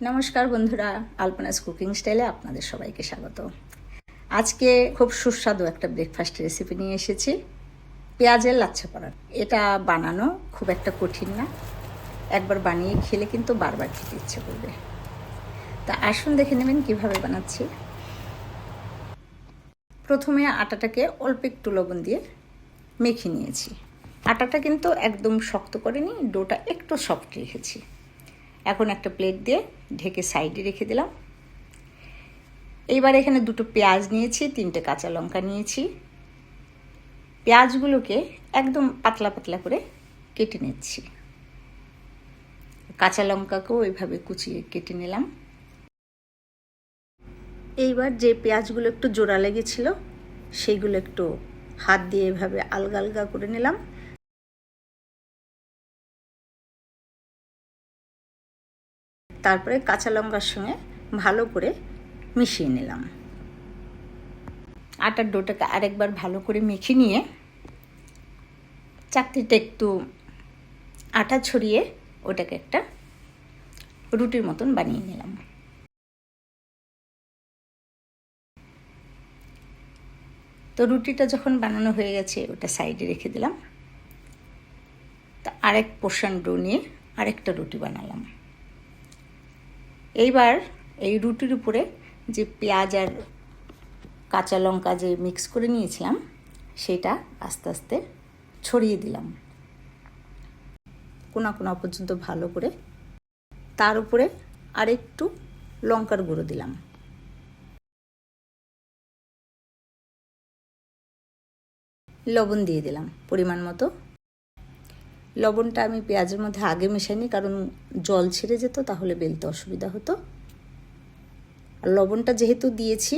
নমস্কার বন্ধুরা, আলপনাস কুকিং স্টাইলে আপনাদের সবাইকে স্বাগত। আজকে খুব সুস্বাদু একটা ব্রেকফাস্ট রেসিপি নিয়ে এসেছি, পেঁয়াজের লাচ্ছা পরাঠা। এটা বানানো খুব একটা কঠিন না, একবার বানিয়ে খেলে কিন্তু বারবার খেতে ইচ্ছে করবে। তা আসুন দেখে নেবেন কিভাবে বানাচ্ছি। প্রথমে আটাটাকে অল্প একটু লবণ দিয়ে মেখে নিয়েছি। আটাটা কিন্তু একদম শক্ত করিনি, ডোটা একটু সফট রেখেছি। এখন একটা প্লেট দিয়ে ঢেকে সাইডে রেখে দিলাম। এইবার এখানে দুটো পেঁয়াজ নিয়েছি, 3টে কাঁচা লঙ্কা নিয়েছি। পেঁয়াজগুলোকে একদম পাতলা পাতলা করে কেটে নিচ্ছি। কাঁচা লঙ্কাকেও এইভাবে কুচিয়ে কেটে নিলাম। এইবার যে পেঁয়াজগুলো একটু জোড়া লেগেছিল সেইগুলো একটু হাত দিয়ে এভাবে আলগা আলগা করে নিলাম। তারপরে কাঁচা লঙ্কার সঙ্গে ভালো করে মিশিয়ে নিলাম। আটার ডোটাকে আরেকবার ভালো করে মেখে নিয়ে চাকতিতে একটু আটা ছড়িয়ে ওটাকে একটা রুটির মতন বানিয়ে নিলাম। তো রুটিটা যখন বানানো হয়ে গেছে ওটা সাইডে রেখে দিলাম। তা আরেক পোর্শন ডো নিয়ে আরেকটা রুটি বানালাম। এইবার এই রুটির উপরে যে পেঁয়াজ আর কাঁচা লঙ্কা যে মিক্স করে নিয়েছিলাম সেটা আস্তে আস্তে ছড়িয়ে দিলাম কোনা কোনা পর্যন্ত ভালো করে। তার উপরে আরেকটু লঙ্কার গুঁড়ো দিলাম। লবণ দিয়ে দিলাম পরিমাণ মতো। লবণটা আমি পেঁয়াজের মধ্যে আগে মেশাইনি, কারণ জল ছেড়ে যেত, তাহলে বেলতে অসুবিধা হতো। আর লবণটা যেহেতু দিয়েছি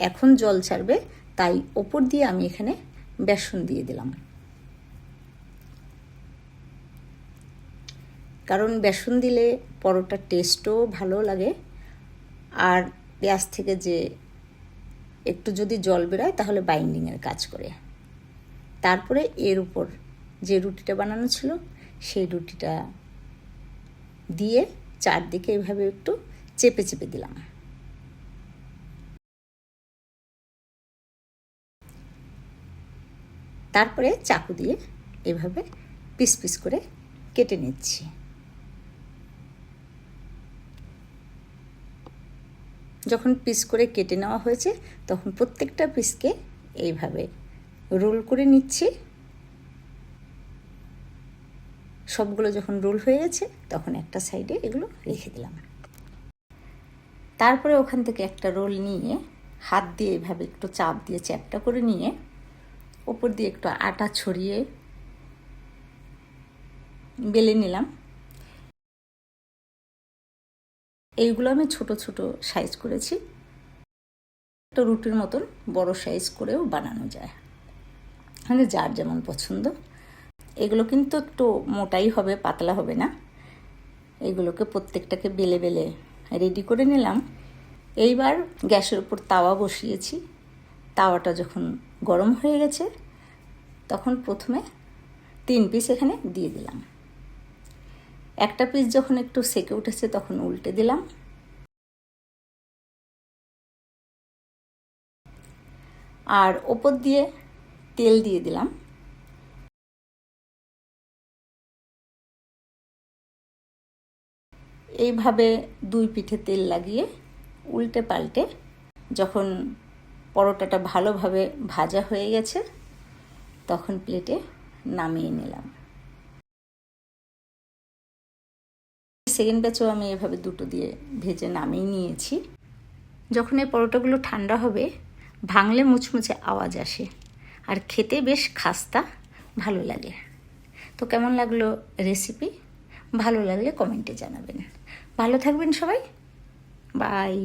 এখন জল ছাড়বে, তাই ওপর দিয়ে আমি এখানে বেসন দিয়ে দিলাম। কারণ বেসন দিলে পরোটার টেস্টও ভালো লাগে, আর পেঁয়াজ থেকে যে একটু যদি জল বেরোয় তাহলে বাইন্ডিংয়ের কাজ করে। তারপরে এর উপর যে রুটিটা বানানো ছিল সেই রুটিটা দিয়ে চারদিকে এভাবে একটু চেপে চেপে দিলাম। তারপরে চাকু দিয়ে এভাবে পিস পিস করে কেটে নিচ্ছি। যখন পিস করে কেটে নেওয়া হয়েছে তখন প্রত্যেকটা পিসকে এইভাবে রোল করে নিচ্ছি। সবগুলো যখন রোল হয়ে গেছে তখন একটা সাইডে এগুলো রেখে দিলাম। তারপরে ওখান থেকে একটা রোল নিয়ে হাত দিয়ে এভাবে একটু চাপ দিয়ে চ্যাপটা করে নিয়ে ওপর দিয়ে একটু আটা ছড়িয়ে বেলে নিলাম। এইগুলো আমি ছোট ছোট সাইজ করেছি, একটা রুটির মতন বড় সাইজ করেও বানানো যায়, মানে যার যেমন পছন্দ। এগুলো কিন্তু একটু মোটাই হবে, পাতলা হবে না। এগুলোকে প্রত্যেকটাকে বেলে বেলে রেডি করে নিলাম। এইবার গ্যাসের উপর তাওয়া বসিয়েছি। তাওয়াটা যখন গরম হয়ে গেছে তখন প্রথমে 3 পিস এখানে দিয়ে দিলাম। একটা পিস যখন একটু সেকে উঠেছে তখন উল্টে দিলাম। আর ওপর দিয়ে তেল দিয়ে দিলাম। এইভাবে 2 পিঠে তেল লাগিয়ে উল্টে পাল্টে যখন পরোটাটা ভালোভাবে ভাজা হয়ে গেছে তখন প্লেটে নামিয়ে নিলাম। সেকেন্ড ব্যাচও আমি এভাবে দুটো দিয়ে ভেজে নামিয়ে নিয়েছি। যখন এই পরোটাগুলো ঠান্ডা হবে ভাঙলে মুচমুচে আওয়াজ আসে আর খেতে বেশ খাস্তা ভালো লাগে। তো কেমন লাগলো রেসিপি? ভালো লাগলে কমেন্টে জানাবেন। ভালো থাকবেন সবাই, বাই।